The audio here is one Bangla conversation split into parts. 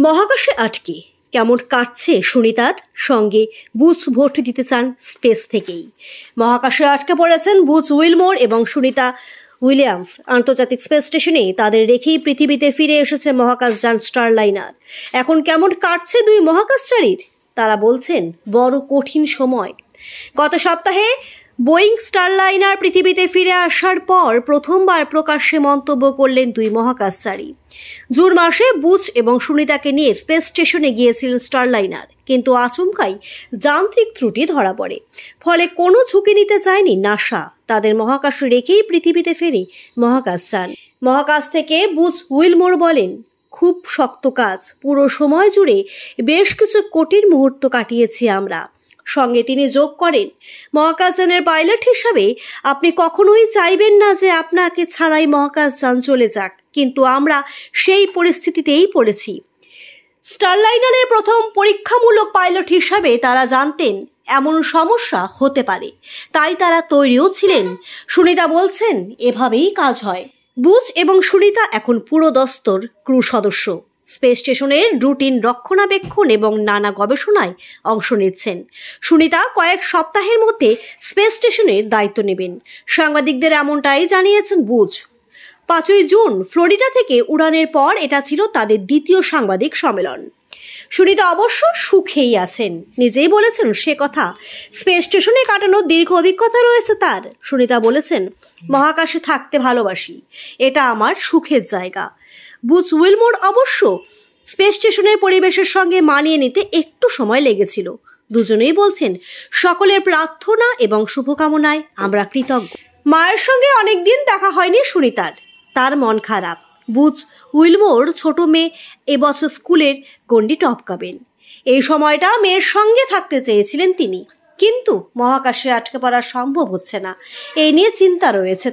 মহাকাশে আটকে কেমন কাটছে সুনিতার সঙ্গে বুচ ভোট দিতে চান স্পেস থেকেই। মহাকাশে আটকে পড়েছেন বুচ উইলমোর এবং সুনিতা উইলিয়ামস। আন্তর্জাতিক স্পেস স্টেশনে তাদের রেখেই পৃথিবীতে ফিরে এসেছে মহাকাশযান স্টারলাইনার। এখন কেমন কাটছে দুই মহাকাশচারীর? তারা বলছেন বড় কঠিন সময়। গত সপ্তাহে বোয়িং স্টারলাইনার পৃথিবীতে ফিরে আসার পর প্রথমবার প্রকাশ্যে মন্তব্য করলেন দুই মহাকাশচারী। জুন মাসে বুচ এবং সুনিতাকে নিয়ে স্পেস স্টেশনে গিয়েছিলেন স্টারলাইনার, কিন্তু আচমকাই যান্ত্রিক ত্রুটি ধরা পড়ে। ফলে কোনো ঝুঁকি নিতে চায়নি নাসা। তাদের মহাকাশে রেখেই পৃথিবীতে ফেরে মহাকাশযান। মহাকাশ থেকে বুচ উইলমোর বলেন, খুব শক্ত কাজ। পুরো সময় জুড়ে বেশ কিছু কঠিন মুহূর্ত কাটিয়েছি আমরা। সঙ্গে তিনি যোগ করেন, মহাকাশযানের পাইলট হিসাবে আপনি কখনোই চাইবেন না যে আপনাকে ছাড়াই মহাকাশযান চলে যাক, কিন্তু আমরা সেই পরিস্থিতিতেই পড়েছি। স্টারলাইনারের প্রথম পরীক্ষামূলক পাইলট হিসাবে তারা জানতেন এমন সমস্যা হতে পারে, তাই তারা তৈরিও ছিলেন। সুনিতা বলছেন, এভাবেই কাজ হয়। বুচ এবং সুনিতা এখন পুরো দস্তর ক্রু সদস্য। স্পেস স্টেশনের রুটিন রক্ষণাবেক্ষণ এবং নানা গবেষণায় অংশ নিচ্ছেন। সুনিতা কয়েক সপ্তাহের মধ্যে স্পেস স্টেশনের দায়িত্ব নেবেন। সাংবাদিকদের এমনটাই জানিয়েছেন বুচ। 5ই জুন ফ্লোরিডা থেকে উড়ানের পর এটা ছিল তাদের দ্বিতীয় সাংবাদিক সম্মেলন। সুনিতা অবশ্য সুখেই আছেন, নিজেই বলেছেন সে কথা। স্পেস স্টেশনে কাটানোর দীর্ঘ অভিজ্ঞতা রয়েছে তার। সুনিতা বলেছেন, মহাকাশে থাকতে ভালোবাসি, এটা আমার সুখের জায়গা। বুচ উইলমোর অবশ্য স্পেস স্টেশনের পরিবেশের সঙ্গে মানিয়ে নিতে একটু সময় লেগেছিল। দুজনেই বলছেন, সকলের প্রার্থনা এবং শুভকামনায় আমরা কৃতজ্ঞ। মায়ের সঙ্গে অনেকদিন দেখা হয়নি সুনিতার, তার মন খারাপ। বুচ উইলমোর ছোট মেয়ে এবছর স্কুলের গণ্ডি টপকাবেন। এই সময়টা মেয়ের সঙ্গে থাকতে চেয়েছিলেন তিনি, কিন্তু মহাকাশে আটকে পড়া সম্ভব হচ্ছে না। এই নিয়ে চিন্তা রয়েছে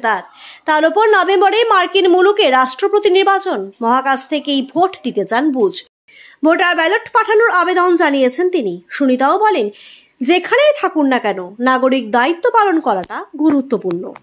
তার উপর নভেম্বরে মার্কিন মুলুকে রাষ্ট্রপতি নির্বাচন। মহাকাশ থেকেই ভোট দিতে চান বুচ। ভোটার ব্যালট পাঠানোর আবেদন জানিয়েছেন তিনি। সুনিতাও বলেন, যেখানেই থাকুন না কেন নাগরিক দায়িত্ব পালন করাটা গুরুত্বপূর্ণ।